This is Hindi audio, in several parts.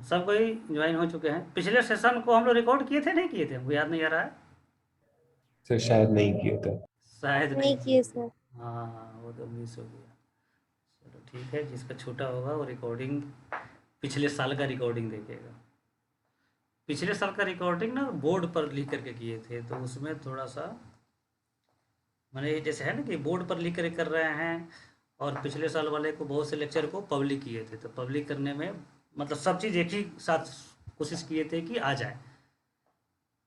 सब कोई ज्वाइन हो चुके हैं। पिछले सेशन को हम लोग रिकॉर्ड किए थे, नहीं किए थे, हमको याद नहीं आ रहा है। सर शायद नहीं किए थे। शायद नहीं नहीं किए किए थे। सर। हाँ हाँ, वो तो मिस हो गया। चलो ठीक है, जिसका छोटा होगा वो रिकॉर्डिंग पिछले साल का रिकॉर्डिंग देखेगा। पिछले साल का रिकॉर्डिंग ना बोर्ड पर लिख करके किए थे, तो उसमें थोड़ा सा मैंने जैसे है ना कि बोर्ड पर लिख कर कर रहे हैं, और पिछले साल वाले को बहुत से लेक्चर को पब्लिक किए थे, तो पब्लिक करने में मतलब सब चीज़ एक ही साथ कोशिश किए थे कि आ जाए,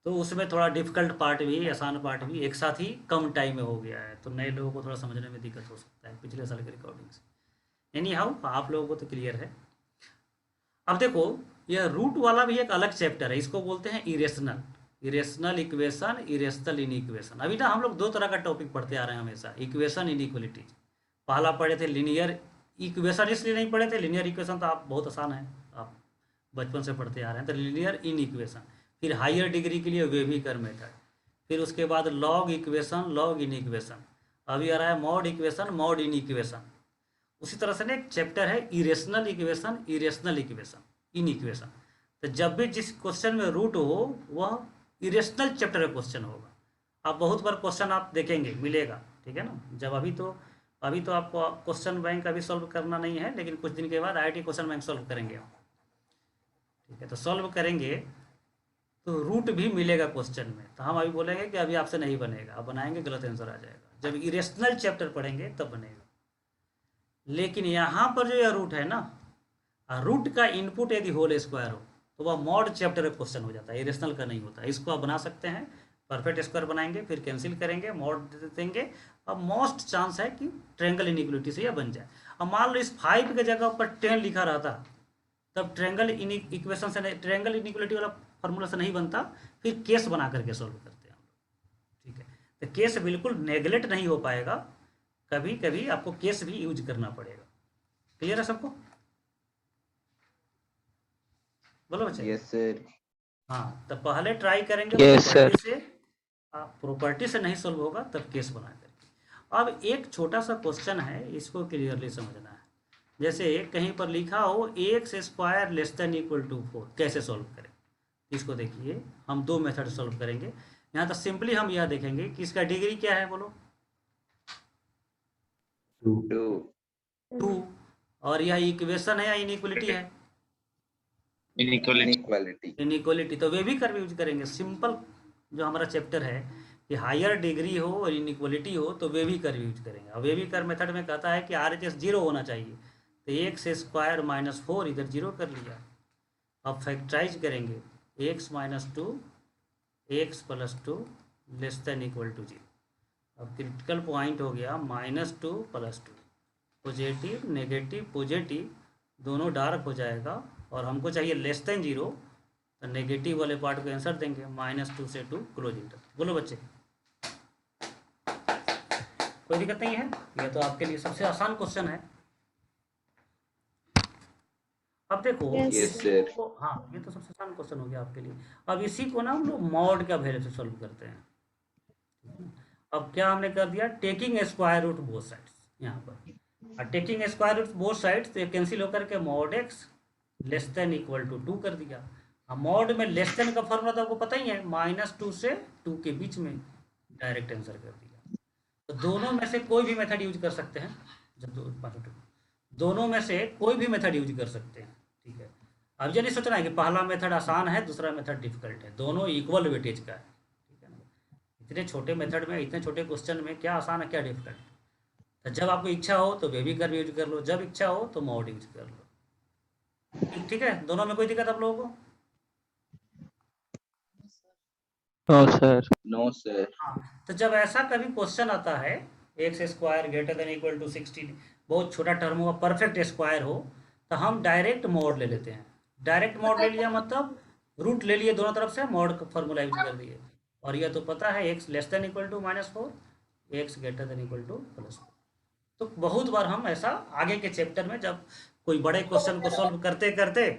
तो उसमें थोड़ा डिफिकल्ट पार्ट भी आसान पार्ट भी एक साथ ही कम टाइम में हो गया है, तो नए लोगों को थोड़ा समझने में दिक्कत हो सकता है पिछले साल के रिकॉर्डिंग से। एनी हाउ आप लोगों को तो क्लियर है। अब देखो, यह रूट वाला भी एक अलग चैप्टर है, इसको बोलते हैं irrational. Irrational equation, irrational inequation. अभी ना हम लोग दो तरह का टॉपिक पढ़ते आ रहे हैं हमेशा, इक्वेशन इनइक्वलिटीज। पहला पढ़े थे लीनियर इक्वेशन, इसलिए नहीं पढ़े थे, लीनियर इक्वेशन तो आप बहुत आसान है, आप बचपन से पढ़ते आ रहे हैं, तो लीनियर इन इक्वेशन। फिर हायर डिग्री के लिए वेविकर मेथड। फिर उसके बाद log equation, log in equation. अभी आ रहा है mod equation, mod in equation. उसी तरह से ना एक चैप्टर है irrational equation, irrational equation, in equation. तो जब भी जिस क्वेश्चन में रूट हो वह इरेशनल चैप्टर का क्वेश्चन होगा। आप बहुत बार क्वेश्चन आप देखेंगे मिलेगा, ठीक है ना। जब अभी तो आपको क्वेश्चन बैंक अभी सॉल्व करना नहीं है, लेकिन कुछ दिन के बाद आईआईटी क्वेश्चन बैंक सॉल्व करेंगे हम, ठीक है। तो सॉल्व करेंगे तो रूट भी मिलेगा क्वेश्चन में, तो हम अभी बोलेंगे कि अभी आपसे नहीं बनेगा, आप बनाएंगे गलत आंसर आ जाएगा। जब इरेशनल चैप्टर पढ़ेंगे तब बनेगा। लेकिन यहाँ पर जो यह रूट है ना, रूट का इनपुट यदि होल स्क्वायर हो तो वह मॉड चैप्टर का क्वेश्चन हो जाता है, इरेशनल का नहीं होता। इसको आप बना सकते हैं, परफेक्ट स्क्वायर बनाएंगे, फिर कैंसिल करेंगे, मॉड दे देंगे। अब मोस्ट चांस है कि ट्रेंगल इनिक्वलिटी से यह बन जाए। अब मान लो इस 5 की जगह पर 10 लिखा रहता, तब ट्रेंगल इन इक्वेशन से नहीं, ट्रेंगल इनिक्वलिटी वाला फार्मूला से नहीं बनता, फिर केस बना करके सॉल्व करते हैं हम लोग, ठीक है। तो केस बिल्कुल नेगलेक्ट नहीं हो पाएगा, कभी कभी आपको केस भी यूज करना पड़ेगा। क्लियर है सबको? बोलो बच्चे। Yes sir. हाँ, तो पहले ट्राई करेंगे यस प्रॉपर्टी सर। से। प्रॉपर्टी से नहीं सॉल्व होगा तब केस बना करके। अब एक छोटा सा क्वेश्चन है, इसको क्लियरली समझना है। जैसे कहीं पर लिखा हो x square less than equal to 4, कैसे सॉल्व करें? इसको देखिए, हम दो मेथड सॉल्व करेंगे। यहाँ तो सिंपली हम यह देखेंगे कि इसका डिग्री क्या है, बोलो। 2 2। और यह इक्वेशन है या इनइक्वलिटी है? इनइक्वालिटी। इनइक्वलिटी, तो वे भी कर्व यूज करेंगे। सिंपल जो हमारा चैप्टर है कि हायर डिग्री हो और इनइक्वलिटी हो तो वे भी कर्व यूज करेंगे। और वे भी कर्व मेथड में कहता है कि आर एच एस जीरो होना चाहिए, तो एक्स स्क्वायर माइनस 4 इधर जीरो कर लिया। अब फैक्टराइज करेंगे, x minus 2 x plus 2 less than equal to 0। अब क्रिटिकल पॉइंट हो गया -2 + 2, पॉजिटिव नेगेटिव पॉजिटिव दोनों डार्क हो जाएगा, और हमको चाहिए लेस देन 0, तो नेगेटिव वाले पार्ट को आंसर देंगे, -2 से 2 क्लोज इंटर। बोलो बच्चे, कोई दिक्कत नहीं है? यह तो आपके लिए सबसे आसान क्वेश्चन है। अब देखो Yes. यस इसी सर। को, हाँ ये तो सबसे आसान क्वेश्चन हो गया आपके लिए। अब इसी को ना हम लोग मॉड का वैल्यू से सॉल्व करते हैं, ठीक है ना। अब क्या हमने कर दिया, taking square root both sides यहाँ पर, और taking square root both sides तो कैंसिल होकर के mod x less than equal to 2 कर दिया। अब मॉड में लेस देन का फॉर्मूला तो आपको पता ही है, -2 से 2 के बीच में, डायरेक्ट आंसर कर दिया। तो दोनों में से कोई भी मेथड यूज कर सकते हैं, जब दोनों में से कोई भी मेथड यूज कर सकते हैं, ठीक है। अब ये नहीं सोचना है कि पहला मेथड आसान है दूसरा मेथड डिफिकल्ट है, दोनों इक्वल वेटेज का है, ठीक है ना। इतने छोटे मेथड में, इतने छोटे क्वेश्चन में क्या आसान है क्या डिफिकल्ट? तो जब आपको इच्छा हो तो बेबी कर्व यूज कर लो, जब इच्छा हो तो मॉड यूज कर लो, ठीक है। दोनों में कोई दिक्कत आप लोगों को? No sir. No sir. हाँ, तो जब ऐसा कभी क्वेश्चन आता है, x square greater than equal to 16, बहुत छोटा टर्म होगा, परफेक्ट स्क्वायर हो, तो हम डायरेक्ट मोड ले लेते हैं। डायरेक्ट मोड ले लिया मतलब रूट ले लिए दोनों तरफ से, मोड का फॉर्मूला यूज कर दिए। और यह तो पता है x less than equal to -4, x greater than equal to +4। तो बहुत बार हम ऐसा आगे के चैप्टर में जब कोई बड़े क्वेश्चन को सॉल्व करते करते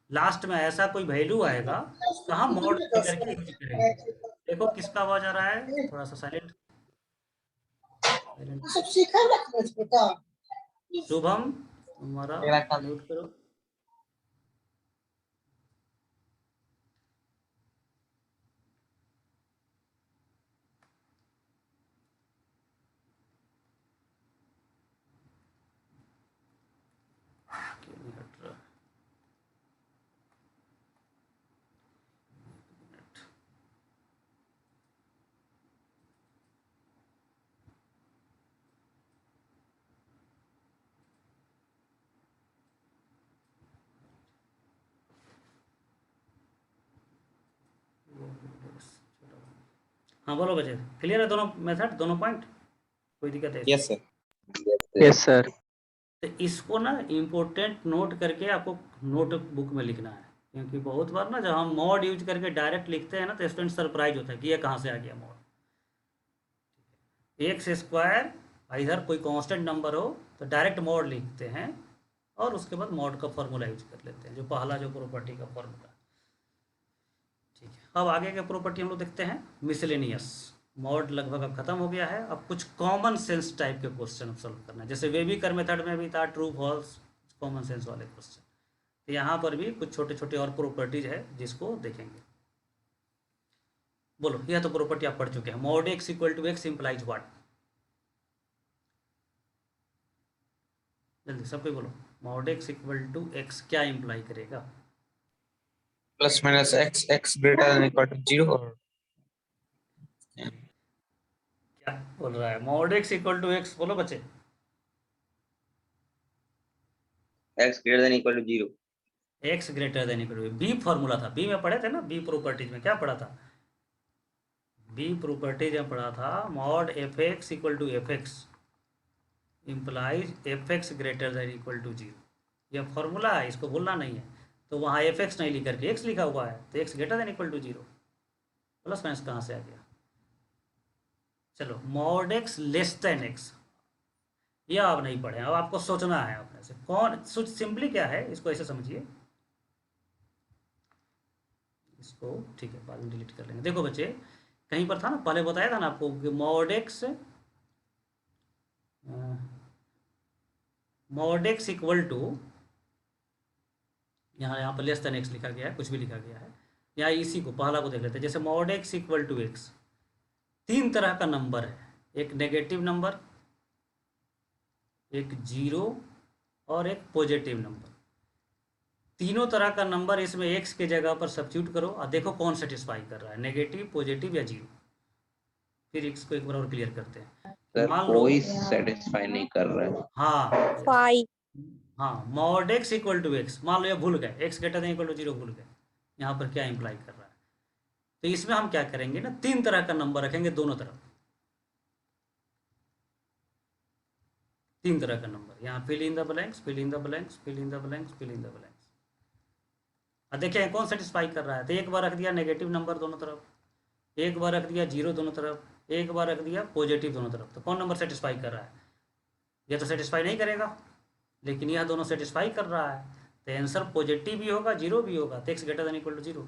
लास्ट में ऐसा कोई वैल्यू आएगा तो हम मोड करके यूज करेंगे। देखो किसका आवाज आ रहा है, थोड़ा सा साइलेंट शुभम, तुम्हारा म्यूट करो। हाँ बोलो बच्चे, क्लियर है दोनों मेथड, दोनों पॉइंट, कोई दिक्कत है इसमें? Yes sir. Yes sir. तो इसको ना इम्पोर्टेंट नोट करके आपको नोटबुक में लिखना है, क्योंकि बहुत बार ना जब हम मॉड यूज करके डायरेक्ट लिखते हैं ना तो स्टूडेंट सरप्राइज होता है कि ये कहाँ से आ गया मॉड। एक्स स्क्वायर इधर कोई कांस्टेंट नंबर हो तो डायरेक्ट मॉड लिखते हैं और उसके बाद मॉड का फॉर्मूला यूज कर लेते हैं, जो पहला जो प्रॉपर्टी का फॉर्मूला। ठीक है, अब आगे के प्रॉपर्टी हम लोग देखते हैं मिसलेनियस। मॉड लगभग अब खत्म हो गया है, अब कुछ कॉमन सेंस टाइप के क्वेश्चन सॉल्व करना है, जैसे वेबिकर मेथड में भी था ट्रू फॉल्स, कॉमन सेंस वाले क्वेश्चन। तो यहाँ पर भी कुछ छोटे छोटे और प्रॉपर्टीज है जिसको देखेंगे। बोलो, यह तो प्रॉपर्टी आप पढ़ चुके हैं, mod x equal to x implies what? जल्दी सब कोई बोलो, mod x equal to x क्या इम्प्लाई करेगा? Plus minus x, x greater than equal to 0 और क्या बोल रहा है? Mod x equal to x, बोलो बच्चे। X greater than equal to 0। X greater than equal to, B formula था, बी में पढ़े थे ना, बी प्रॉपर्टीज में क्या पढ़ा था? बी प्रॉपर्टीज में पढ़ा था mod f x equal to f x implies f x greater than equal to 0। यह फॉर्मूला है, इसको भूलना नहीं है। तो वहाँ एफ एक्स नहीं लिख करके एक्स लिखा हुआ है, तो x greater than equal to 0। Plus minus कहाँ से आ गया? चलो, mod x less than x, यह आप नहीं पढ़े, अब आपको सोचना है अपने से कौन सिंपली क्या है, इसको ऐसे समझिए इसको। ठीक है, बाद में डिलीट कर लेंगे। देखो बच्चे, कहीं पर था ना, पहले बताया था ना आपको कि मॉड एक्स इक्वल टू, यहाँ पर लेस देन एक्स लिखा गया है, कुछ भी लिखा गया है, या इसी को पहला को देख लेते हैं। जैसे mod x equal to x, तीन तरह का नंबर है, एक नेगेटिव नंबर, एक जीरो और एक पॉजिटिव नंबर। तीनों तरह का नंबर इसमें एक्स के जगह पर सब्स्टिट्यूट करो और देखो कौन सेटिस्फाई कर रहा है, नेगेटिव, पॉजिटिव या जीरो। फिर इसको एक बार और क्लियर करते हैं। सर मान लो, कोई सेटिस्फाई नहीं कर रहा है। हाँ फाइव। हाँ, mod x equal to x, मान लो ये भूल गए, x greater than equal to 0 भूल गए, यहाँ पर क्या इंप्लाई कर रहा है। तो इसमें हम क्या करेंगे ना, तीन तरह का नंबर रखेंगे दोनों तरफ, तीन तरह का नंबर। यहाँ fill in the blanks, fill in the blanks, fill in the blanks, fill in the blanks. अब देखिए कौन सेटिस्फाई कर रहा है। तो एक बार रख दिया नेगेटिव नंबर दोनों तरफ, एक बार रख दिया जीरो दोनों तरफ, एक बार रख दिया पॉजिटिव दोनों तरफ। तो कौन नंबर सेटिस्फाई कर रहा है? यह तो सेटिस्फाई नहीं करेगा, लेकिन यह दोनों सेटिस्फाई कर रहा है। तो आंसर पॉजिटिव भी होगा, जीरो भी होगा। तो x greater than equal to 0।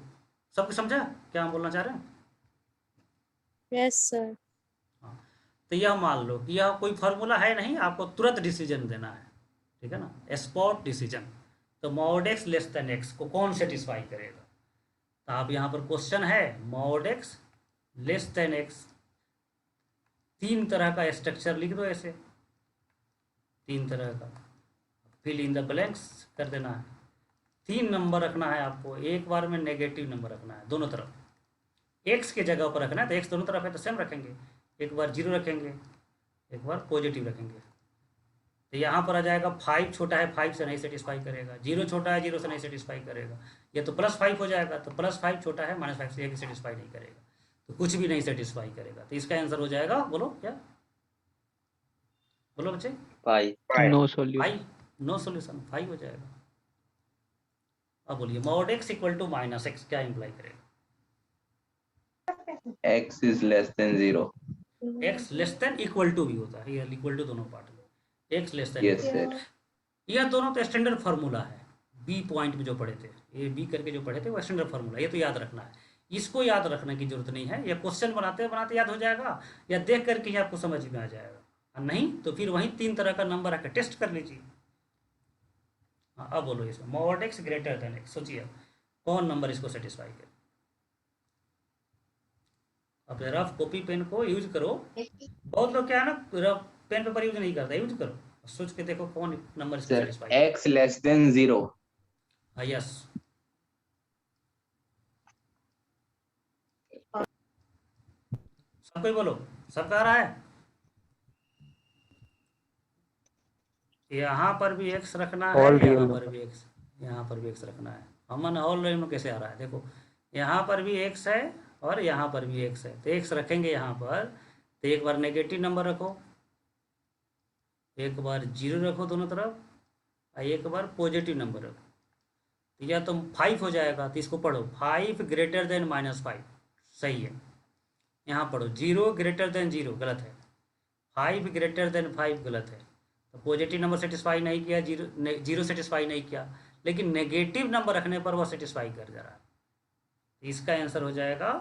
सब कुछ समझा क्या हम बोलना चाह रहे हैं? Yes sir. हाँ, तो यह मान लो कि यह कोई फार्मूला है नहीं, आपको तुरंत डिसीजन देना है, ठीक है ना, स्पॉट डिसीजन। तो mod x less than x को कौन सेटिस्फाई करेगा? तो आप यहाँ पर क्वेश्चन है mod x less than x, तीन तरह का स्ट्रक्चर लिख दो ऐसे, तीन तरह का, फिल इन द ब्लैंक्स कर देना है। तीन नंबर रखना है आपको, एक बार में नेगेटिव नंबर रखना है दोनों तरफ, एक्स के जगह पर रखना है। तो एक्स दोनों तरफ है तो सेम रखेंगे, एक बार जीरो रखेंगे, एक बार पॉजिटिव रखेंगे। तो यहाँ पर आ जाएगा 5 छोटा है, 5 से नहीं सेटिस्फाई करेगा, जीरो छोटा है, जीरो से नहीं सेटिस्फाई करेगा। ये तो +5 हो जाएगा, तो +5 छोटा है, -5 से ये भी सेटिस्फाई नहीं करेगा, तो कुछ भी नहीं सेटिस्फाई करेगा। तो इसका आंसर हो जाएगा, बोलो क्या, बोलो बच्चे? No solution. 5, नो सोल्यूशन, 5 हो जाएगा। अब बोलिए mod x equal to -x क्या इंप्लाई करेगा? x is less than 0। X less than equal to भी होता है, ये इक्वल टू दोनों पार्ट में, x less than. Yes sir. यह दोनों तो स्टैंडर्ड फार्मूला है, बी पॉइंट में जो पढ़े थे, ये बी करके जो पढ़े थे वो स्टैंडर्ड फार्मूला, ये तो याद रखना है। इसको याद रखने की जरूरत नहीं है, ये क्वेश्चन बनाते बनाते याद हो जाएगा, या देख करके ही आपको समझ में आ जाएगा, और नहीं तो फिर वहीं तीन तरह का नंबर आकर टेस्ट कर लीजिए। हाँ, अब बोलो इसमें mod x greater then x, सोचिए कौन नंबर इसको सेटिस्फाई करे। अपने रफ कॉपी पेन को यूज करो, बहुत लोग क्या है ना रफ पेन पेपर यूज नहीं करता, यूज करो, सोच के देखो कौन नंबर इसको sir satisfy. x less than 0। हाँ यस, सब कोई बोलो, सबका आ रहा है? यहाँ पर भी एक्स रखना है, All real यहाँ पर number। भी एक्स, यहाँ पर भी एक्स रखना है। अमन ऑल रेल में कैसे आ रहा है? देखो यहाँ पर भी एक्स है और यहाँ पर भी एक्स है, तो एक्स रखेंगे यहाँ पर, तो एक बार नेगेटिव नंबर रखो, एक बार जीरो रखो दोनों तरफ, और एक बार पॉजिटिव नंबर रखो। तो या तो 5 हो जाएगा, तो इसको पढ़ो 5 ग्रेटर देन -5, सही है। यहाँ पढ़ो 0 ग्रेटर देन 0, गलत है। 5 ग्रेटर देन 5, गलत है। तो पॉजिटिव नंबर सेटिस्फाई नहीं किया, जीरो सेटिस्फाई नहीं किया, लेकिन नेगेटिव नंबर रखने पर वह सेटिस्फाई कर जा रहा है। तो इसका आंसर हो जाएगा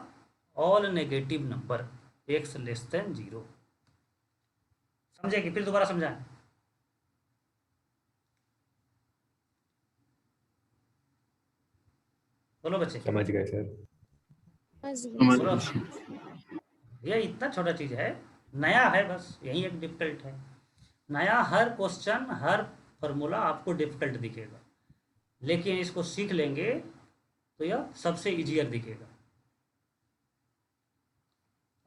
all negative number x less than 0। समझे कि फिर दोबारा समझाएं? बोलो बच्चे। समझ गए सर। बोलो। ये इतना छोटा चीज है, नया है, बस यही एक डिफिकल्ट है। नया हर क्वेश्चन, हर फॉर्मूला आपको डिफिकल्ट दिखेगा, लेकिन इसको सीख लेंगे तो यह सबसे इजियर दिखेगा।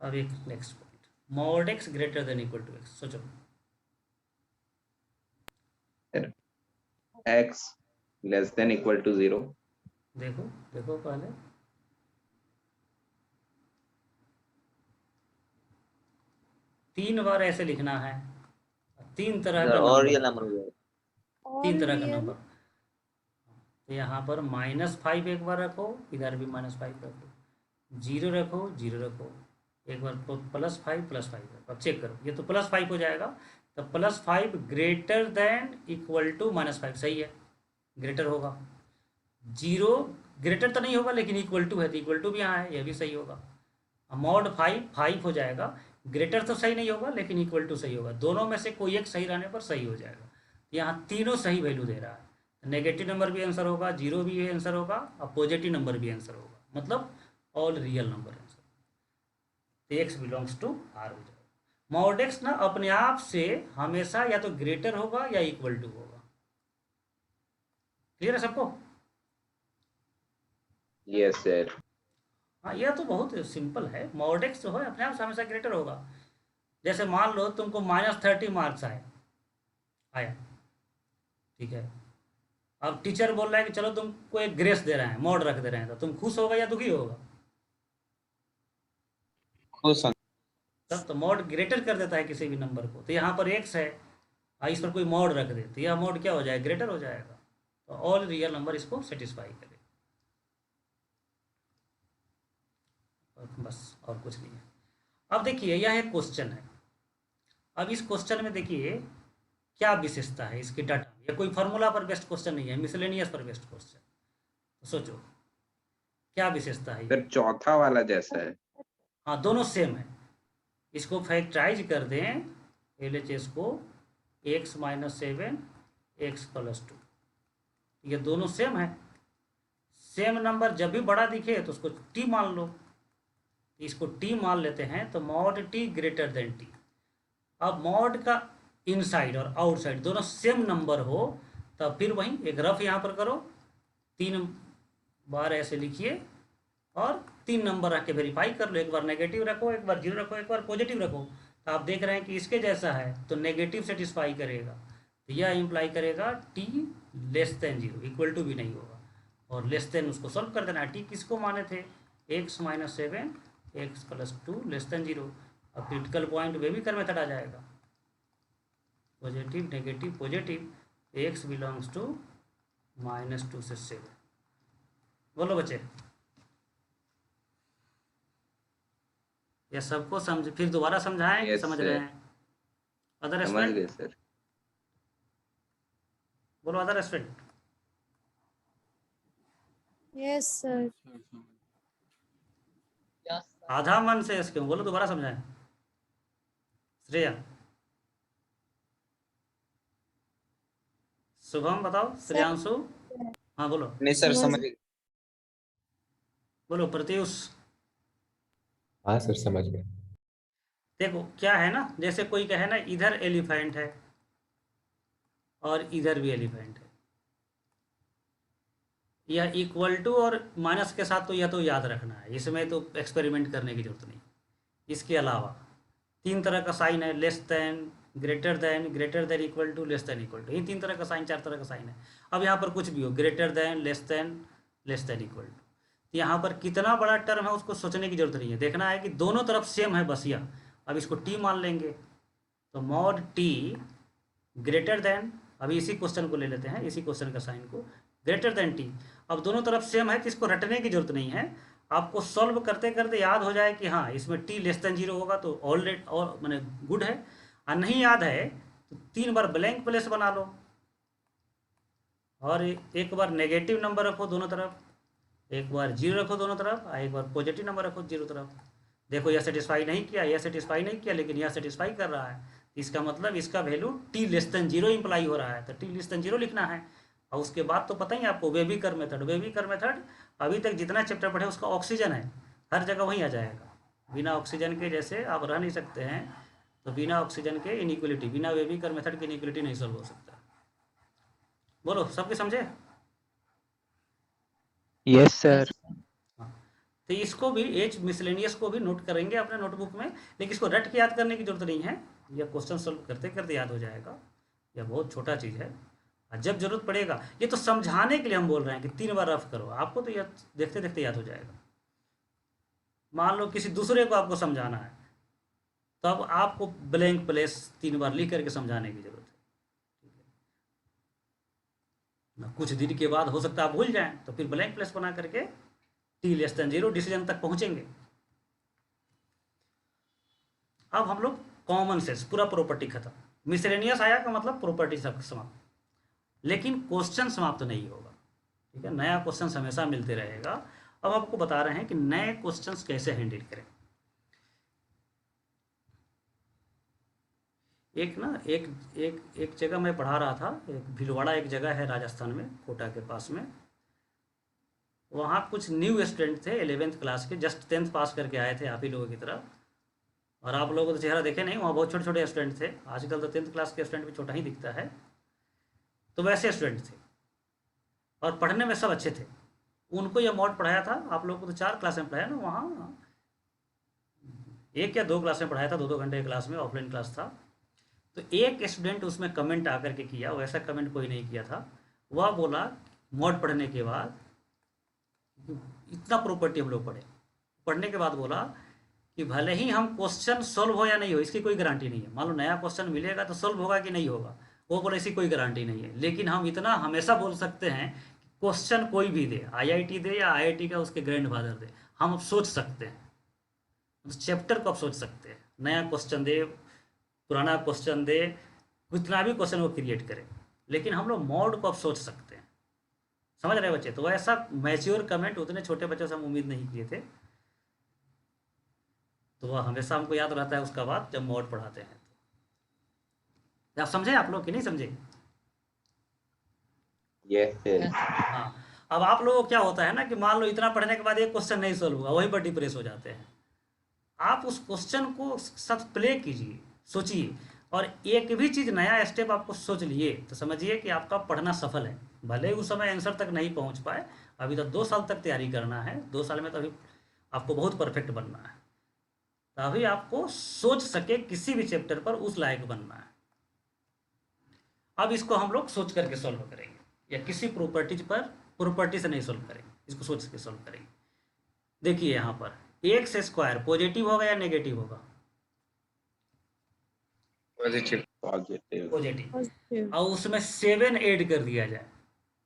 अब एक next point, mod x greater than equal to x. सोचो x less than equal to 0. देखो देखो पहले, तीन बार ऐसे लिखना है, तीन तरह का और नंबर, रियल नंबर हो जाएगा। तीन तरह का नंबर। तो यहाँ पर -5 एक बार रखो, इधर भी -5 रखो, 0 रखो, 0 रखो, एक बार +5 रखो। अब चेक करो, ये तो +5 हो जाएगा, तो +5 ग्रेटर देन इक्वल टू -5, सही है, ग्रेटर होगा। 0 ग्रेटर तो नहीं होगा, लेकिन इक्वल टू है, तो इक्वल टू भी यहाँ है, यह भी सही होगा। मॉड 5 हो जाएगा, ग्रेटर तो सही नहीं होगा, लेकिन इक्वल टू सही होगा। दोनों में से कोई एक सही रहने पर सही हो जाएगा। यहाँ तीनों सही वैल्यू दे रहा है, नेगेटिव नंबर भी आंसर होगा, 0 भी आंसर होगा, और पॉजिटिव नंबर भी आंसर होगा, मतलब ऑल रियल नंबर आंसर। तो एक्स बिलोंग्स टू आर हो जाएगा। मॉड एक्स ना अपने आप से हमेशा या तो ग्रेटर होगा या इक्वल टू होगा। क्लियर है सबको? Yes sir. हाँ, यह तो बहुत सिंपल है। मॉड एक्स जो है अपने आप से हमेशा ग्रेटर होगा। जैसे मान लो तुमको -30 मार्क्स आया, ठीक है, अब टीचर बोल रहा है कि चलो तुमको एक ग्रेस दे रहे हैं, मॉड रख दे रहे हैं, तो तुम खुश होगा या दुखी होगा? खुश होना। तब तो मॉड ग्रेटर कर देता है किसी भी नंबर को। तो यहाँ पर एक्स है, इस पर कोई मॉड रख दे, तो यह मॉड क्या हो जाएगा? ग्रेटर हो जाएगा। तो ऑल रियल नंबर इसको सेटिस्फाई करे, बस और कुछ नहीं है। अब देखिए, यह एक क्वेश्चन है। अब इस क्वेश्चन में देखिए क्या विशेषता है इसके डाटा में। यह कोई फार्मूला पर बेस्ड क्वेश्चन नहीं है, मिसलेनियस पर बेस्ड क्वेश्चन। तो सोचो क्या विशेषता है। फिर चौथा वाला जैसा है। हाँ, दोनों सेम है। इसको फैक्टराइज कर दें, LHS को x - 7 x + 2, ये दोनों सेम है। सेम नंबर जब भी बड़ा दिखे तो उसको t मान लो, इसको t मान लेते हैं, तो mod t greater than t। अब मॉड का इनसाइड और आउटसाइड दोनों सेम नंबर हो, तब फिर वहीं एक रफ यहाँ पर करो, 3 बार ऐसे लिखिए और 3 नंबर रख के वेरीफाई कर लो। एक बार नेगेटिव रखो, एक बार 0 रखो, एक बार पॉजिटिव रखो, तो आप देख रहे हैं कि इसके जैसा है, तो नेगेटिव सेटिस्फाई करेगा। तो यह इंप्लाई करेगा t less than 0, equal to भी नहीं होगा, और लेस देन उसको सॉल्व कर देना। t किसको माने थे? x - 7 x + 2 less than 0। अब क्रिटिकल पॉइंट बेबीकर मेथड आ जाएगा, positive negative positive, x belongs to -2 से 7। बोलो बच्चे, ये सबको समझ, फिर दोबारा समझाएं? Yes, समझ sir. रहे हैं? अदर समझ स्टूडेंट गए सर। बोलो, अदर स्टूडेंट। Yes, sir. आधा मन से क्यों? बोलो, दोबारा समझाएं। श्रेया, शुभम बताओ, श्रेयांशु, हाँ बोलो, नहीं सर, समझ गए। बोलो प्रत्युष। हाँ सर, समझ गए। देखो क्या है ना, जैसे कोई कहे ना इधर एलिफेंट है और इधर भी एलिफेंट है, यह इक्वल टू और माइनस के साथ, तो यह तो याद रखना है, इसमें तो एक्सपेरिमेंट करने की जरूरत नहीं। इसके अलावा 3 तरह का साइन है, less than, greater than equal to, less than equal to, ये 3 तरह का साइन, 4 तरह का साइन है। अब यहाँ पर कुछ भी हो, greater than, less than equal to, तो यहाँ पर कितना बड़ा टर्म है उसको सोचने की जरूरत नहीं है, देखना है कि दोनों तरफ सेम है बस यह। अब इसको टी मान लेंगे, तो मॉड टी ग्रेटर देन, अभी इसी क्वेश्चन को ले लेते हैं, इसी क्वेश्चन का साइन को, ग्रेटर देन टी। अब दोनों तरफ सेम है तो इसको रटने की जरूरत नहीं है, आपको सॉल्व करते करते याद हो जाए कि हाँ इसमें टी लेस देन 0 होगा तो ऑलरेडी और मैंने गुड है। और नहीं याद है तो 3 बार ब्लैंक प्लेस बना लो और एक बार नेगेटिव नंबर रखो दोनों तरफ, एक बार 0 रखो दोनों तरफ और एक बार पॉजिटिव नंबर रखो 0 तरफ। देखो यह सेटिस्फाई नहीं किया, यह सेटिस्फाई नहीं किया, लेकिन यह सेटिस्फाई कर रहा है, इसका मतलब इसका value T less than 0 imply हो रहा है, तो टी लेस देन 0 लिखना है। और उसके बाद तो पता ही आपको वेबीकर मेथड, वेबीकर मेथड अभी तक जितना चैप्टर पढ़े उसका ऑक्सीजन है, हर जगह वहीं आ जाएगा। बिना ऑक्सीजन के जैसे आप रह नहीं सकते हैं, तो बिना ऑक्सीजन के इनइक्वलिटी, बिना वेबीकर मेथड की इनइक्वलिटी नहीं सॉल्व हो सकता। बोलो सबके समझे? Yes, sir. तो इसको भी एज मिसलेनियस को भी नोट करेंगे अपने नोटबुक में, लेकिन इसको रट के याद करने की जरूरत नहीं है, यह क्वेश्चन सॉल्व करते करते याद हो जाएगा। यह बहुत छोटा चीज़ है, और जब जरूरत पड़ेगा, ये तो समझाने के लिए हम बोल रहे हैं कि 3 बार रफ करो, आपको तो यह देखते देखते याद हो जाएगा। मान लो किसी दूसरे को आपको समझाना है, तब आपको ब्लैंक प्लेस 3 बार लिख करके समझाने की जरूरत है। कुछ दिन के बाद हो सकता है आप भूल जाएं, तो फिर ब्लैंक प्लेस बना करके टी लेस देन 0 डिसीजन तक पहुंचेंगे। अब हम लोग कॉमन सेंस, पूरा प्रॉपर्टी खत्म, मिसलेनियस आया का मतलब प्रॉपर्टी सब समाप्त, लेकिन क्वेश्चन समाप्त नहीं होगा, ठीक है, नया क्वेश्चन हमेशा मिलते रहेगा। अब आपको बता रहे हैं कि नए क्वेश्चंस कैसे हैंडल करें। एक ना एक एक एक जगह मैं पढ़ा रहा था, एक भीलवाड़ा एक जगह है राजस्थान में, कोटा के पास में, वहाँ कुछ न्यू स्टूडेंट थे 11th क्लास के, जस्ट 10th पास करके आए थे आप ही लोगों की तरह, और आप लोगों को तो चेहरा देखे नहीं, वहाँ बहुत छोटे छोटे स्टूडेंट थे, आजकल तो 10th क्लास के स्टूडेंट भी छोटा ही दिखता है, तो वैसे स्टूडेंट थे और पढ़ने में सब अच्छे थे। उनको यह मॉड पढ़ाया था, आप लोगों को तो 4 क्लास में पढ़ाया ना, वहाँ 1 या 2 क्लास में पढ़ाया था, 2-2 घंटे की क्लास में, ऑफलाइन क्लास था। तो एक स्टूडेंट उसमें कमेंट आकर के किया, वैसा कमेंट कोई नहीं किया था, वह बोला मॉड पढ़ने के बाद, इतना प्रॉपर्टी हम लोग पढ़ने के बाद बोला कि भले ही हम क्वेश्चन सॉल्व हो या नहीं हो, इसकी कोई गारंटी नहीं है, मान लो नया क्वेश्चन मिलेगा तो सॉल्व होगा कि नहीं होगा, वो बोले इसकी कोई गारंटी नहीं है, लेकिन हम इतना हमेशा बोल सकते हैं क्वेश्चन कोई भी दे, आईआईटी दे या आईआईटी का उसके ग्रैंडफादर दे, हम अब सोच सकते हैं, उस चैप्टर को अब सोच सकते हैं, नया क्वेश्चन दे, पुराना क्वेश्चन दे, कितना भी क्वेश्चन वो क्रिएट करे, लेकिन हम लोग मॉड को अब सोच सकते हैं। समझ रहे बच्चे? तो ऐसा मैच्योर कमेंट उतने छोटे बच्चों से हम उम्मीद नहीं किए थे, तो वह हमेशा हमको याद रहता है उसका बात जब मॉड पढ़ाते हैं। तो आप समझे, आप लोग कि नहीं समझे? Yes. हाँ, अब आप लोगों को क्या होता है ना कि मान लो इतना पढ़ने के बाद एक क्वेश्चन नहीं सॉल्व हुआ, वहीं पर डिप्रेस हो जाते हैं। आप उस क्वेश्चन को साथ प्ले कीजिए, सोचिए, और एक भी चीज़ नया स्टेप आपको सोच लिए तो समझिए कि आपका पढ़ना सफल है। भले उस समय आंसर तक नहीं पहुंच पाए, अभी तो 2 साल तक तैयारी करना है, 2 साल में तो अभी आपको बहुत परफेक्ट बनना है, तभी आपको सोच सके किसी भी चैप्टर पर उस लायक बनना है। अब इसको हम लोग सोच करके सॉल्व करेंगे, या किसी प्रॉपर्टीज पर प्रॉपर्टी से नहीं सॉल्व करेंगे, इसको सोच के सॉल्व करेंगे। देखिए यहाँ पर एक्स स्क्वायर पॉजिटिव होगा या नेगेटिव होगा? पॉजिटिव। Positive. पॉजिटिव। Positive. और उसमें 7 ऐड कर दिया जाए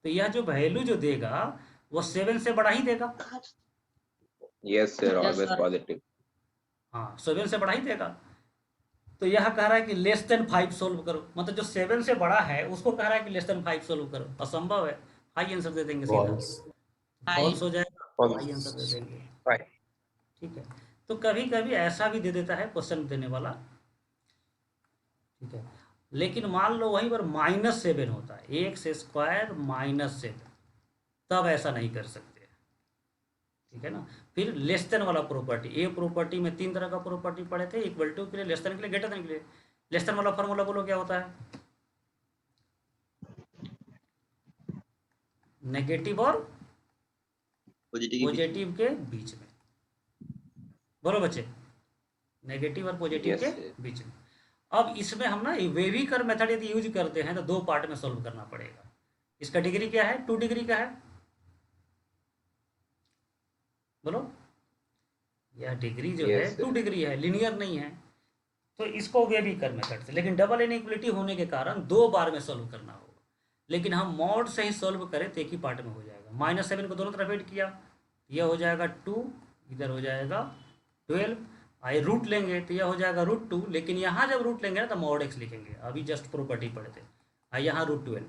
तो यह जो वैल्यू जो देगा वो 7 से बड़ा ही देगा। Yes, sir. Always positive. हाँ, 7 से बड़ा ही देगा। तो यह कह रहा है कि लेस देन 5 सोल्व करो, मतलब जो 7 से बड़ा है उसको कह रहा है कि लेस देन 5 सोल्व करो, असंभव है, हाई आंसर दे देंगे सीधा, False. फॉल्स हो जाएगा, False. हाई आंसर दे देंगे। Right. ठीक है, तो कभी कभी ऐसा भी दे देता है क्वेश्चन देने वाला, ठीक है, लेकिन मान लो वहीं पर -7 होता है, एक्स स्क्वायर -7, तब ऐसा नहीं कर सकते, ठीक है ना। फिर लेस देन वाला प्रॉपर्टी, ए प्रॉपर्टी में 3 तरह का प्रॉपर्टी पढ़े थे, इक्वल टू के लिए, लेस देन के लिए, ग्रेटर देन के लिए। लेस देन वाला फॉर्मूला बोलो क्या होता है? नेगेटिव और पॉजिटिव के बीच में, बोलो बच्चे, नेगेटिव और पॉजिटिव Yes, के sir. बीच में। अब इसमें हम ना वेविकर मेथड यदि यूज करते हैं तो 2 पार्ट में सॉल्व करना पड़ेगा। इसका डिग्री क्या है? 2 डिग्री का है। बोलो, यह डिग्री जो है Yes, sir. 2 डिग्री है, लीनियर नहीं है। तो इसको वे भी कर मेथड से, लेकिन डबल इनइक्वलिटी होने के कारण 2 बार में सॉल्व करना होगा। लेकिन हम मॉड से ही सॉल्व करें तो एक ही पार्ट में हो जाएगा। -7 को दोनों तरफ ऐड किया, यह हो जाएगा 2, इधर हो जाएगा 12। आए रूट लेंगे तो यह हो जाएगा √2, लेकिन यहाँ जब रूट लेंगे ना तो मॉड x लिखेंगे। अभी जस्ट प्रॉपर्टी पढ़े थे। यहाँ √12,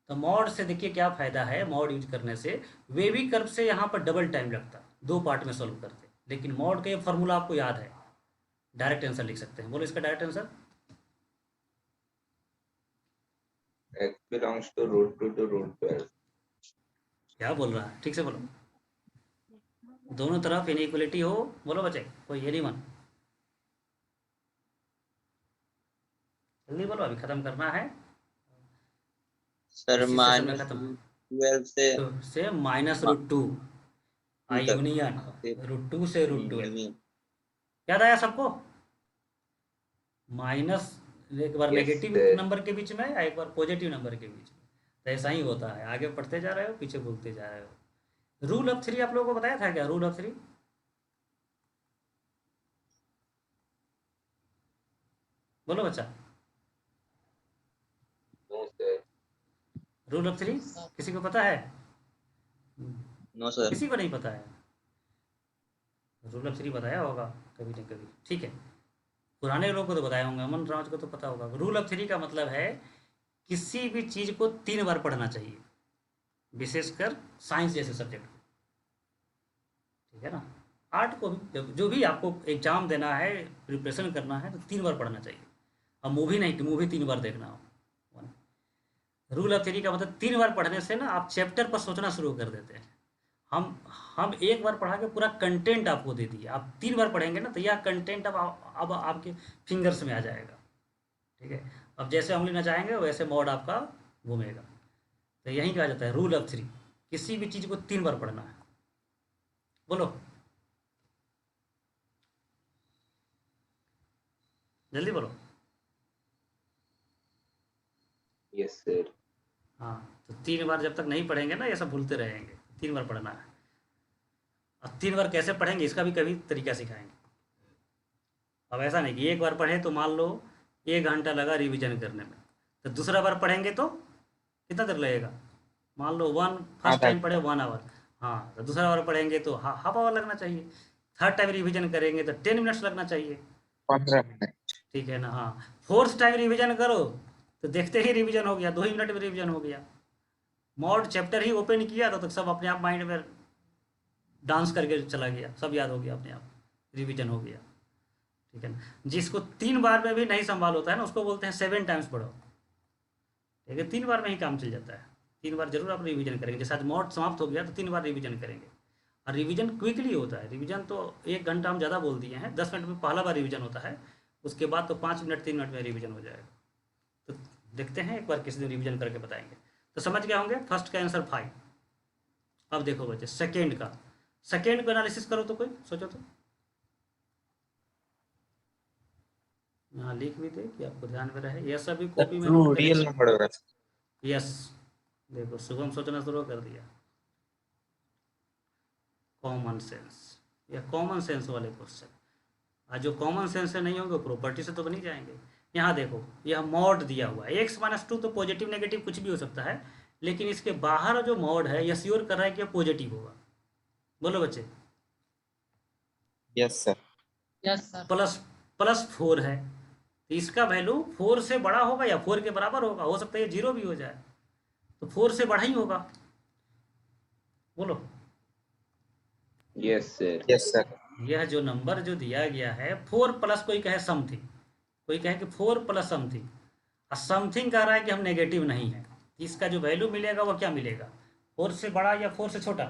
तो मॉड से देखिए क्या फ़ायदा है, मॉड यूज करने से वेवी कर्व से यहाँ पर डबल टाइम लगता, 2 पार्ट में सॉल्व करते। लेकिन मॉड का ये फॉर्मूला आपको याद है, डायरेक्ट आंसर लिख सकते हैं। बोलो इसका direct answer. X belongs to √2 to √12. क्या बोल रहा है, ठीक से बोलो। दोनों तरफ इनइक्वलिटी हो, बोलो बच्चे, कोई ये नहीं मन। जल्दी बोलो, अभी खत्म करना है। सर इसी सेशन में खत्म -12 से से -√2 यूनियन √2 से √12। याद आया सबको? माइनस एक बार Yes, नेगेटिव sir. नंबर के बीच में या एक बार पॉजिटिव नंबर के बीच में, तो ऐसा ही होता है। आगे पढ़ते जा रहे हो, पीछे भूलते जा रहे हो। रूल ऑफ 3 आप लोगों को बताया था क्या? रूल ऑफ 3 बोलो बच्चा। No, sir. रूल ऑफ 3 किसी को पता है? No sir. किसी को नहीं पता है? रूल ऑफ 3 बताया होगा कभी न कभी, ठीक है। पुराने लोगों को तो बताया होंगे, अमन राज को तो पता होगा। रूल ऑफ 3 का मतलब है किसी भी चीज़ को 3 बार पढ़ना चाहिए, विशेषकर साइंस जैसे सब्जेक्ट को, ठीक है ना। आर्ट को भी, जो भी आपको एग्जाम देना है, प्रिपरेशन करना है, तो 3 बार पढ़ना चाहिए। अब मूवी नहीं, मूवी 3 बार देखना हो। रूल ऑफ 3 का मतलब 3 बार पढ़ने से ना आप चैप्टर पर सोचना शुरू कर देते हैं। हम एक बार पढ़ा के पूरा कंटेंट आपको दे दिया, आप 3 बार पढ़ेंगे ना तो यह कंटेंट अब आपके फिंगर्स में आ जाएगा, ठीक है। अब जैसे उंगली नचाएंगे वैसे मॉड आपका घूमेगा। तो यही कहा जाता है रूल ऑफ 3, किसी भी चीज़ को 3 बार पढ़ना है। बोलो जल्दी बोलो। Yes, sir. हाँ, तो 3 बार जब तक नहीं पढ़ेंगे ना, ये सब भूलते रहेंगे। 3 बार पढ़ना है। अब 3 बार कैसे पढ़ेंगे इसका भी कभी तरीका सिखाएंगे। अब ऐसा नहीं कि एक बार पढ़े तो मान लो 1 घंटा लगा रिवीजन करने में, तो दूसरा बार पढ़ेंगे तो कितना देर लगेगा? मान लो फर्स्ट टाइम पढ़े 1 आवर, हाँ, तो दूसरा बार पढ़ेंगे तो हाफ आवर लगना चाहिए। थर्ड टाइम रिवीजन करेंगे तो 10 मिनट्स लगना चाहिए, 15 मिनट। ठीक है ना। हाँ, फोर्थ टाइम रिवीजन करो तो देखते ही रिवीजन हो गया, 2 ही मिनट में रिवीजन हो गया। मॉड चैप्टर ही ओपन किया तो सब अपने आप माइंड में डांस करके चला गया, सब याद हो गया अपने आप, रिवीजन हो गया, ठीक है ना। जिसको 3 बार में भी नहीं संभाल होता है ना, उसको बोलते हैं 7 टाइम्स पढ़ो, ठीक है। 3 बार में ही काम चल जाता है। 3 बार जरूर आप रिवीजन करेंगे। जैसे आज मॉड समाप्त हो गया तो 3 बार रिवीजन करेंगे। और रिवीजन क्विकली होता है। रिवीजन तो 1 घंटा हम ज़्यादा बोल दिए हैं, 10 मिनट में पहला बार रिवीजन होता है, उसके बाद तो 5 मिनट 3 मिनट में रिवीजन हो जाएगा। तो देखते हैं, एक बार किसी दिन रिवीजन करके बताएंगे। तो समझ गए होंगे फर्स्ट का आंसर 5। अब देखो बच्चे सेकेंड का, सेकेंड को एनालिसिस करो तो कोई सोचो तो, यहाँ लिख भी दे कि आपको ध्यान में रहे। यह सभी कॉपी में नोट रियल करें। नंबर होगा। यस, देखो शुभम सोचना शुरू कर दिया। कॉमन सेंस, यह कॉमन सेंस वाले क्वेश्चन। आज जो कॉमन सेंस से नहीं होंगे प्रॉपर्टी से तो बनी जाएंगे। यहाँ देखो, यह मॉड दिया हुआ है x-2, तो पॉजिटिव नेगेटिव कुछ भी हो सकता है, लेकिन इसके बाहर जो मॉड है यह श्योर कर रहा है कि यह पॉजिटिव होगा। बोलो बच्चे। Yes sir. Yes sir. +4 है तो इसका वैल्यू 4 से बड़ा होगा या 4 के बराबर होगा। हो सकता है ये 0 भी हो जाए, तो 4 से बड़ा ही होगा। बोलो। Yes, sir. Yes sir. यह जो नंबर जो दिया गया है 4 प्लस, कोई कहे समथिंग, कोई कहे कि 4 प्लस समथिंग, और समथिंग कह रहा है कि हम नेगेटिव नहीं है, इसका जो वैल्यू मिलेगा वो क्या मिलेगा? 4 से बड़ा या 4 से छोटा?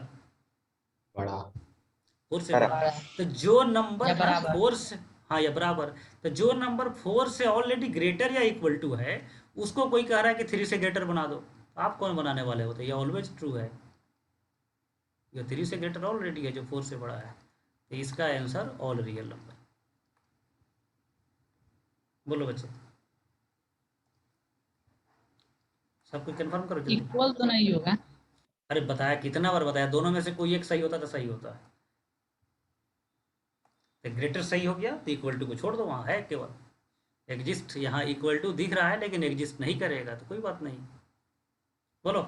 बड़ा। 4 से बड़ा। तो जो नंबर या बराबर। 4 से, हाँ या बराबर, तो जो नंबर 4 से ऑलरेडी ग्रेटर या इक्वल टू है उसको कोई कह रहा है कि 3 से ग्रेटर बना दो। आप कौन बनाने वाले हो? तो ये ऑलवेज ट्रू है, ये 3 से ग्रेटर ऑलरेडी है जो 4 से बड़ा है। तो इसका आंसर ऑल रियल नंबर। बोलो बच्चे, सब कुछ कंफर्म करो जल्दी। इक्वल तो नहीं होगा। अरे बताया, कितना बार बताया, दोनों में से कोई एक सही होता तो सही होता है। ग्रेटर सही हो गया तो इक्वल टू को छोड़ दो, वहाँ है केवल एग्जिस्ट, यहाँ इक्वल टू दिख रहा है लेकिन एग्जिस्ट नहीं करेगा तो कोई बात नहीं। बोलो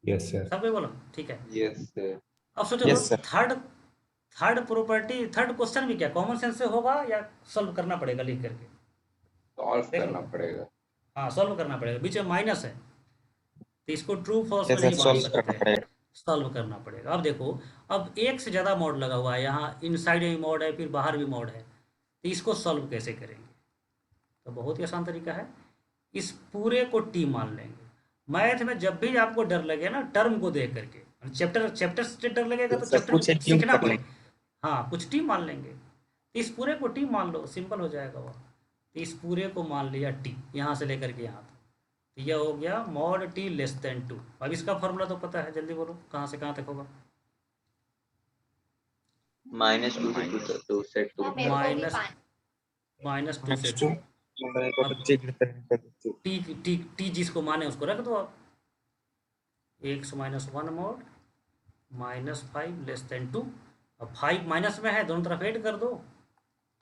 यस सर। सब कोई बोलो, ठीक है। Yes, sir. अब सोचो Yes, sir. Third third property, third question भी क्या कॉमन सेंस से होगा या सॉल्व करना पड़ेगा लिख करके? Solve देखो। करना पड़ेगा। हाँ सॉल्व करना पड़ेगा, बीच में माइनस है तो इसको ट्रू फॉल्स में Yes, नहीं sir. बांट Solve करना सकते, पड़ेगा. सॉल्व करना पड़ेगा। अब देखो, अब एक से ज़्यादा मॉड लगा हुआ है, यहाँ इनसाइड भी मॉड है फिर बाहर भी मॉड है, तो इसको सॉल्व कैसे करेंगे? तो बहुत ही आसान तरीका है, इस पूरे को टी मान लेंगे। मैथ में जब भी आपको डर लगे ना टर्म को देख करके, चैप्टर से डर लगेगा तो Sir, चैप्टर कुछ assume सीखना कर पड़ेगा। हाँ कुछ टी मान लेंगे, इस पूरे को टी मान लो, सिंपल हो जाएगा वो। तो इस पूरे को मान लिया टी, यहाँ से लेकर के यहाँ तक, तो यह हो गया मॉड टी लेस देन 2। अब इसका फॉर्मूला तो पता है, जल्दी बोलो कहाँ से कहाँ तक होगा? -2 to 2 से 2 माइनस टू से Next 2। to number equal to G greater than equal to 2. T T T जिसको माने उसको रख दो आप, x minus 1 mod -5 less than 2। अब 5 माइनस में है, दोनों तरफ ऐड कर दो,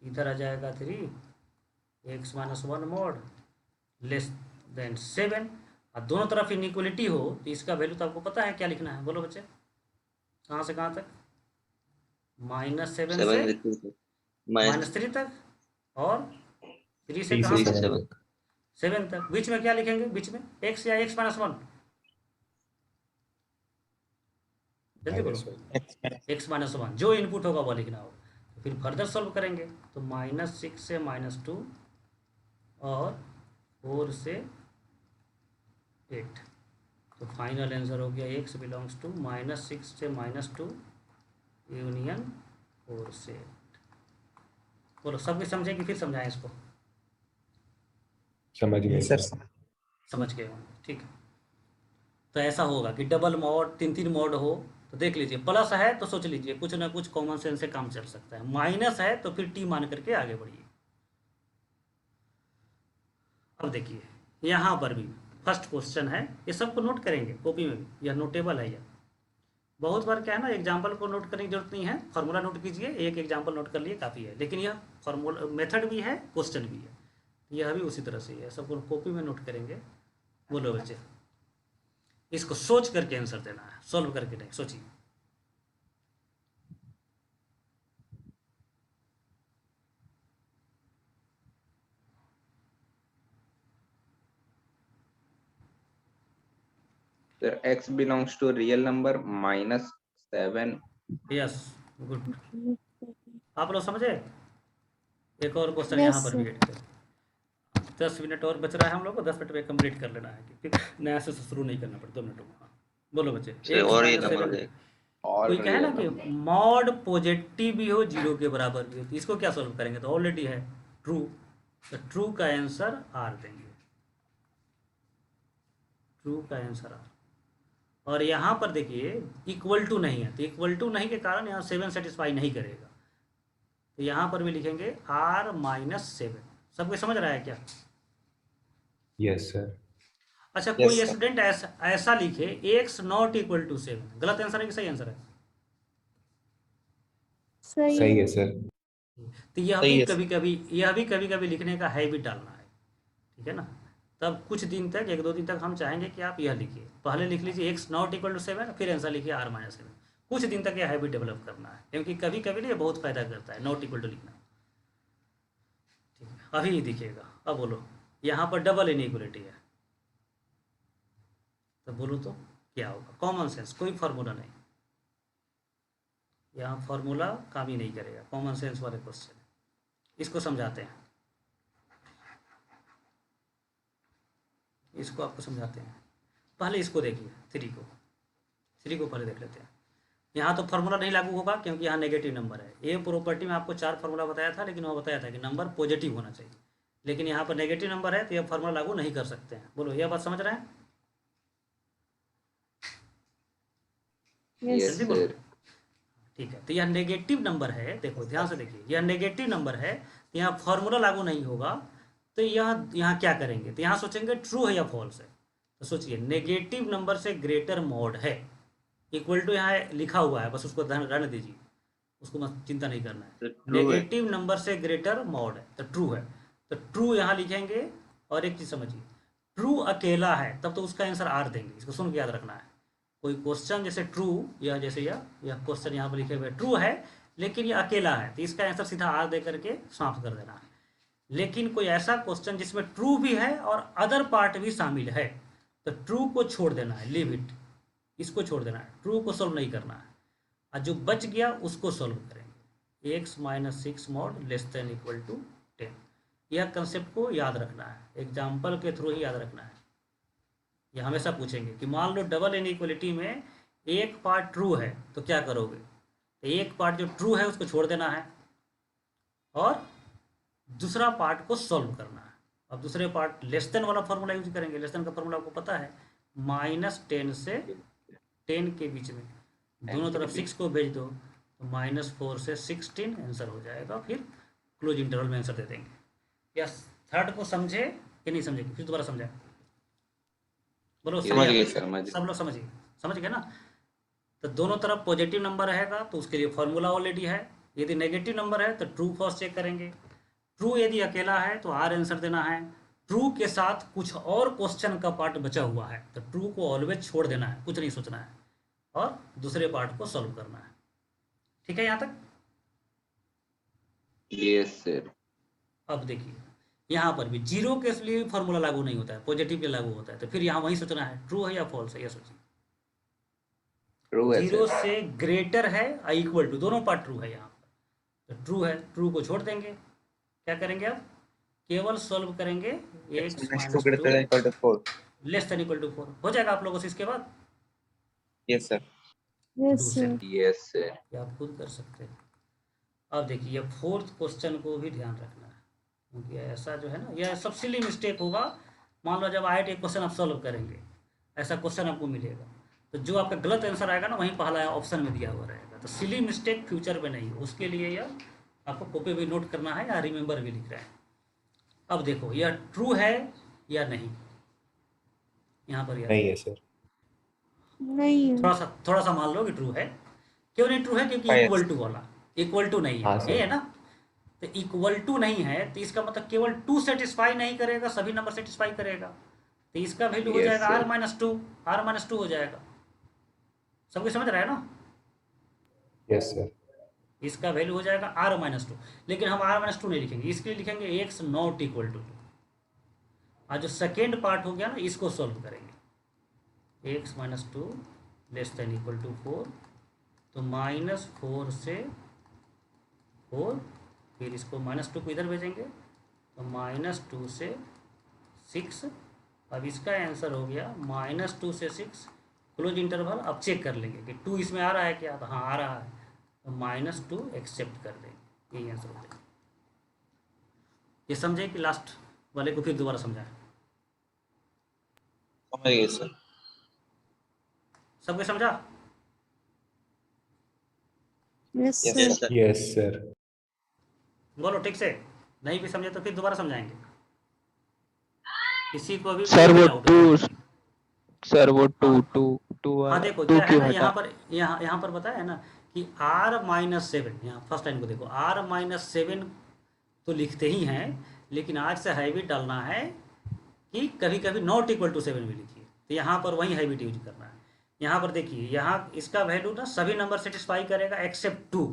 इधर आ जाएगा 3, x minus 1 mod less then 7। और दोनों तरफ इनइक्वलिटी हो तो इसका वैल्यू तो आपको पता है क्या लिखना है, बोलो बच्चे कहाँ से कहाँ तक? -7 से -3 तक, और 3 से कहाँ तक? 7 तक। बीच में क्या लिखेंगे? बीच में x या x माइनस 1, जल्दी बोलो। x माइनस 1 जो इनपुट होगा वो लिखना होगा, तो फिर फर्दर सॉल्व करेंगे तो -6 से -2 और 4 से 8, तो फाइनल आंसर हो गया x बिलोंग्स टू -6 से -2 यूनियन 4 से 8। बोलो सब कुछ समझे कि फिर समझाएं इसको? समझ गए Yes, sir. सर। समझ गए हो, ठीक है। तो ऐसा होगा कि डबल मॉड 3 मॉड हो तो देख लीजिए, प्लस है तो सोच लीजिए कुछ ना कुछ कॉमन सेंस से काम चल सकता है, माइनस है तो फिर टी मान करके आगे बढ़िए। अब देखिए यहाँ पर भी फर्स्ट क्वेश्चन है, ये सबको नोट करेंगे कॉपी में भी, यह नोटेबल है। यह बहुत बार क्या है ना, एग्जाम्पल को नोट करने की जरूरत नहीं है, फार्मूला नोट कीजिए, एक एग्जाम्पल नोट कर लिए काफ़ी है। लेकिन यह फार्मूला मेथड भी है, क्वेश्चन भी है, यह भी उसी तरह से है, सबको कॉपी में नोट करेंगे। बोलो बच्चे, इसको सोच करके आंसर देना है, सॉल्व करके नहीं, सोचिए। Sir, x belongs to real number -7. Yes good, आप लोग समझे? एक और क्वेश्चन Yes, यहाँ पर भी sir. ऐड करें। 10 मिनट और बच रहा है हम लोग को, 10 मिनट में कंप्लीट कर लेना है, फिर नया से शुरू नहीं करना पड़ता 2 मिनटों में। हाँ, बोलो बच्चे, एक और minus एक नंबर 7 देख। All कोई कहे ना real कि number. मॉड पॉजिटिव भी हो 0 के बराबर भी हो, तो इसको क्या सॉल्व करेंगे? तो ऑलरेडी है ट्रू, तो ट्रू का आंसर आर देंगे, ट्रू का आंसर आर। और यहाँ पर देखिए इक्वल टू नहीं है, तो इक्वल टू नहीं के कारण यहाँ 7 सेटिस्फाई नहीं करेगा, तो यहाँ पर भी लिखेंगे r -7। सब कोई समझ रहा है क्या? Yes sir. अच्छा Yes, कोई sir. स्टूडेंट ऐसा लिखे x नॉट इक्वल टू 7, गलत आंसर है कि सही आंसर है? सही है सर। तो यह सही भी है, कभी कभी यह भी कभी कभी लिखने का हैबिट डालना है, ठीक है ना? तब कुछ दिन तक, 1-2 दिन तक हम चाहेंगे कि आप यह लिखिए, पहले लिख लीजिए x नॉट इक्वल टू 7, फिर आंसर लिखिए r -7। कुछ दिन तक यह हैबिट डेवलप करना है, क्योंकि कभी कभी ये बहुत फायदा करता है नॉट इक्वल टू लिखना, ठीक है? अभी दिखेगा। अब बोलो, यहाँ पर डबल इनइक्वलिटी है, तो बोलो तो क्या होगा? कॉमन सेंस, कोई फार्मूला नहीं, यहाँ फार्मूला काम ही नहीं करेगा, कॉमन सेंस वाले क्वेश्चन। इसको समझाते हैं, इसको आपको समझाते हैं। पहले इसको देखिए, 3 को पहले देख लेते हैं। यहाँ तो फार्मूला नहीं लागू होगा क्योंकि यहाँ नेगेटिव नंबर है। ए प्रॉपर्टी में आपको 4 फार्मूला बताया था, लेकिन वह बताया था कि नंबर पॉजिटिव होना चाहिए, लेकिन यहाँ पर नेगेटिव नंबर है तो यह फार्मूला लागू नहीं कर सकते हैं। बोलो यह बात समझ रहे हैं? Yes. Yes, जल्दी बोलो। sir. ठीक है, तो यह नेगेटिव नंबर है, देखो ध्यान से देखिए, यह नेगेटिव नंबर है तो यहाँ फार्मूला लागू नहीं होगा, तो यहाँ क्या करेंगे? तो यहाँ सोचेंगे ट्रू है या फॉल्स है। तो सोचिए नेगेटिव नंबर से ग्रेटर मॉड है, इक्वल टू यहाँ लिखा हुआ है, बस उसको रहने दीजिए, उसको मत चिंता नहीं करना है। तो ट्रू है। नेगेटिव नंबर से ग्रेटर मॉड है तो ट्रू है, तो ट्रू यहाँ लिखेंगे। और एक चीज़ समझिए, ट्रू अकेला है तब तो उसका आंसर आर देंगे, इसको सुन के याद रखना है। कोई क्वेश्चन जैसे ट्रू या जैसे यह क्वेश्चन यहाँ पर लिखे हुए ट्रू है लेकिन ये अकेला है तो इसका आंसर सीधा आर दे करके समाप्त कर देना है। लेकिन कोई ऐसा क्वेश्चन जिसमें ट्रू भी है और अदर पार्ट भी शामिल है तो ट्रू को छोड़ देना है, लीव इट, इसको छोड़ देना है, ट्रू को सोल्व नहीं करना है। और जो बच गया उसको सोल्व करेंगे, x minus 6 mod less than equal to 10। यह कंसेप्ट को याद रखना है, एग्जाम्पल के थ्रू ही याद रखना है। यह हमेशा पूछेंगे कि मान लो डबल इनइक्वलिटी में एक पार्ट ट्रू है तो क्या करोगे, तो एक पार्ट जो ट्रू है उसको छोड़ देना है और दूसरा पार्ट को सॉल्व करना है। अब दूसरे पार्ट लेस देन वाला फॉर्मूला यूज करेंगे। लेस देन का फॉर्मूला आपको पता है, -10 से 10 के बीच में दोनों तरफ 6 को भेज दो तो -4 से 16 आंसर हो जाएगा। फिर क्लोज इंटरवल में आंसर दे देंगे। या थर्ड को समझे कि नहीं समझे, फिर दोबारा समझा, बोलो समझ गए सर, सब लोग समझिए, समझ गए ना। तो दोनों तरफ पॉजिटिव नंबर रहेगा तो उसके लिए फॉर्मूला ऑलरेडी है। यदि नेगेटिव नंबर है तो ट्रू फर्स्ट चेक करेंगे। ट्रू यदि अकेला है तो आर आंसर देना है। ट्रू के साथ कुछ और क्वेश्चन का पार्ट बचा हुआ है तो ट्रू को ऑलवेज छोड़ देना है, कुछ नहीं सोचना है और दूसरे पार्ट को सॉल्व करना है। ठीक है यहाँ तक? Yes sir. अब देखिए यहाँ पर भी जीरो के लिए फॉर्मूला लागू नहीं होता है, पॉजिटिव के लागू होता है। तो फिर यहाँ वही सोचना है ट्रू है या फॉल्स है, ये सोचिए। ट्रू है जीरो सर। से ग्रेटर है इक्वल टू, दोनों पार्ट ट्रू है यहाँ पर, तो ट्रू है, ट्रू को छोड़ देंगे। क्या करेंगे अब, केवल सॉल्व करेंगे x -2 greater than equal to 4। Less than equal to 4 हो जाएगा आप लोगों से। इसके बाद yes sir. Yes, do sir. से यस सर। ये आप खुद कर सकते हैं। अब देखिए फोर्थ क्वेश्चन को भी ध्यान रखना है क्योंकि ऐसा जो है ना, यह सब सिली मिस्टेक होगा। मान लो जब IIT क्वेश्चन आप सॉल्व करेंगे, ऐसा क्वेश्चन आपको मिलेगा तो जो आपका गलत आंसर आएगा ना वहीं पहला ऑप्शन में दिया हुआ रहेगा। तो सिली मिस्टेक फ्यूचर में नहीं हो, उसके लिए यह आपको कॉपी भी नोट करना है या रिमेंबर भी लिख रहे हैं। अब देखो यह ट्रू है या नहीं, यहाँ पर नहीं है सर। नहीं. थोड़ा सा मान लो कि ट्रू है। क्यों नहीं ट्रू है, क्योंकि हाँ, इक्वल टू वाला इक्वल टू नहीं हाँ, है, सर। ये है ना। तो इक्वल टू नहीं है तो इसका मतलब केवल 2 सेटिस्फाई नहीं करेगा, सभी नंबर सेटिस्फाई करेगा। तो इसका वैल्यू हो Yes, जाएगा sir. r-2 हो जाएगा। सबको समझ रहा है ना? Yes sir. इसका वैल्यू हो जाएगा r-2, लेकिन हम r-2 नहीं लिखेंगे, इसके लिए लिखेंगे x नॉट इक्वल टू 2। और जो सेकेंड पार्ट हो गया ना इसको सॉल्व करेंगे, x-2 less than equal to 4, तो -4 से 4, फिर इसको -2 को इधर भेजेंगे तो -2 से 6। अब इसका आंसर हो गया -2 से 6 क्लोज इंटरवल। अब चेक कर लेंगे कि 2 इसमें आ रहा है क्या, तो हाँ आ रहा है, तो -2 एक्सेप्ट कर देंगे, यही आंसर हो जाएगा। ये समझे कि लास्ट वाले को फिर दोबारा समझाएं? समझ गए सर। सबको समझा? Yes, yes sir. Sir. Yes sir. बोलो ठीक से। नहीं भी समझे तो फिर दोबारा समझाएंगे। किसी को भी सर वो डाउट टू, है? सर वो टू हाँ। टू टू हाँ देखो टू क्या है क्यों ना, हटा? यहाँ पर बताया है ना कि r-7, यहाँ फर्स्ट लाइन को देखो, r-7 तो लिखते ही हैं, लेकिन आज से हैबिट डालना है कि कभी कभी नॉट इक्वल टू 7 भी लिखिए। तो यहाँ पर वही हैबिट यूज करना है। यहाँ पर देखिए, यहाँ इसका वैल्यू ना सभी नंबर सेटिस्फाई करेगा एक्सेप्ट 2,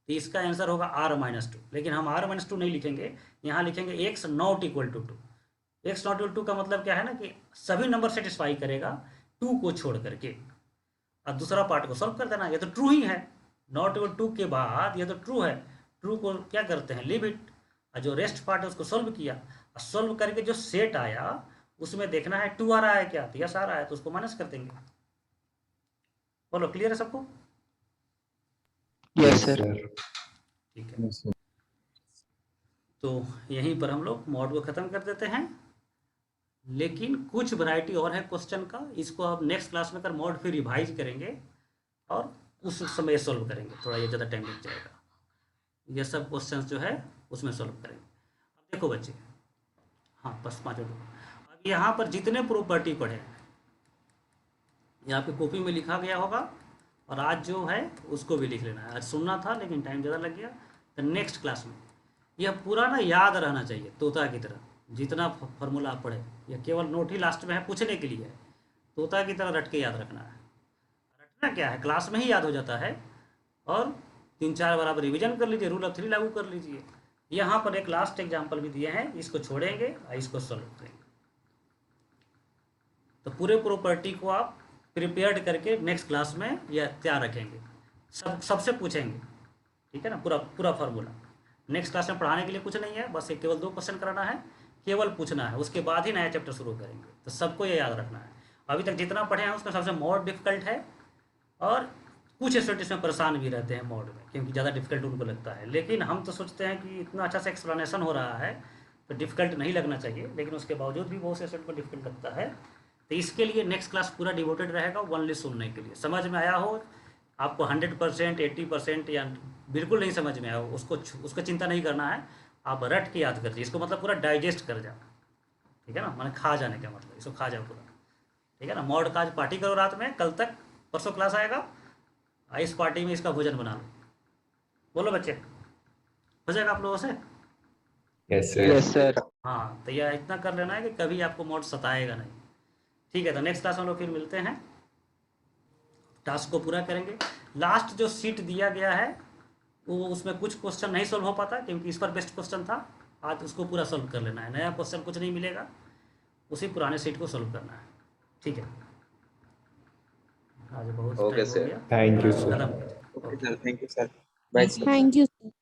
तो इसका आंसर होगा r-2। लेकिन हम r-2 नहीं लिखेंगे, यहाँ लिखेंगे x not equal to 2। x not equal 2 का मतलब क्या है ना कि सभी नंबर सेटिस्फाई करेगा 2 को छोड़ करके। अब दूसरा पार्ट को सॉल्व कर देना, ये तो ट्रू ही है। नॉट इक्वल 2 के बाद ये तो ट्रू है, ट्रू को क्या करते हैं, लीव इट। और जो रेस्ट पार्ट है उसको सॉल्व किया, और सॉल्व करके जो सेट आया उसमें देखना है 2 आ रहा है क्या, तो यस आ रहा है, तो उसको माइनस कर देंगे। बोलो क्लियर है सबको? Yes sir. ठीक है, तो यहीं पर हम लोग मॉड को ख़त्म कर देते हैं। लेकिन कुछ वैरायटी और है क्वेश्चन का, इसको अब नेक्स्ट क्लास में कर मॉड फिर रिवाइज करेंगे और उस समय सॉल्व करेंगे, थोड़ा ये ज़्यादा टाइम लग जाएगा। ये सब क्वेश्चंस जो है उसमें सॉल्व करेंगे। अब देखो बच्चे, हाँ बस 5 मिनट। अब यहाँ पर जितने प्रॉपर्टी पढ़े, यहाँ पे कॉपी में लिखा गया होगा, और आज जो है उसको भी लिख लेना है। आज सुनना था लेकिन टाइम ज़्यादा लग गया, तो नेक्स्ट क्लास में यह पूरा ना याद रहना चाहिए तोता की तरह। जितना फार्मूला आप पढ़े, यह केवल नोट ही लास्ट में है, पूछने के लिए है। तोता की तरह रट के याद रखना है। रटना क्या है, क्लास में ही याद हो जाता है। और 3-4 बार आप रिविजन कर लीजिए, रूल ऑफ 3 लागू कर लीजिए। यहाँ पर एक लास्ट एग्जाम्पल भी दिए हैं, इसको छोड़ेंगे और इसको सॉल्व करेंगे। तो पूरे प्रॉपर्टी को आप प्रिपेयर्ड करके नेक्स्ट क्लास में यह तैयार रखेंगे। सबसे पूछेंगे, ठीक है ना, पूरा फार्मूला। नेक्स्ट क्लास में पढ़ाने के लिए कुछ नहीं है, बस एक केवल 2 क्वेश्चन कराना है, केवल पूछना है, उसके बाद ही नया चैप्टर शुरू करेंगे। तो सबको ये याद रखना है। अभी तक जितना पढ़े हैं उसमें सबसे मोर डिफिकल्ट है, और कुछ स्टूडेंट इसमें परेशान भी रहते हैं मोड में, क्योंकि ज़्यादा डिफिकल्ट उनको लगता है। लेकिन हम तो सोचते हैं कि इतना अच्छा से एक्सप्लेनेशन हो रहा है तो डिफिकल्ट नहीं लगना चाहिए, लेकिन उसके बावजूद भी बहुत से स्टूडेंट को डिफिकल्ट लगता है। तो इसके लिए नेक्स्ट क्लास पूरा डिवोटेड रहेगा ओनली सुनने के लिए। समझ में आया हो आपको 100%, 80% या बिल्कुल नहीं समझ में आया हो, उसको चिंता नहीं करना है। आप रट के याद कर, इसको मतलब पूरा डाइजेस्ट कर जाओ, ठीक है ना, मैंने खा जाने का मतलब, इसको खा जाओ पूरा, ठीक है ना। मॉड का आज पार्टी करो रात में, कल तक परसों क्लास आएगा, इस पार्टी में इसका भोजन बना लो। बोलो बच्चे, हो जाएगा आप लोगों से? Yes, sir. Yes, sir. हाँ, तो यह इतना कर लेना है कि कभी आपको मॉड सताएगा नहीं, ठीक है। तो नेक्स्ट क्लास में हम लोग फिर मिलते हैं, टास्क को पूरा करेंगे। लास्ट जो सीट दिया गया है वो, उसमें कुछ क्वेश्चन नहीं सोल्व हो पाता क्योंकि इस पर बेस्ट क्वेश्चन था। आज उसको पूरा सोल्व कर लेना है, नया क्वेश्चन कुछ नहीं मिलेगा, उसी पुराने सीट को सोल्व करना है, ठीक है। आज बहुत Okay, टाइम हो sir. गया, Thank you, sir. खत्म कीजिए। Okay, sir. Thank you, sir. Bye. Thank you, sir.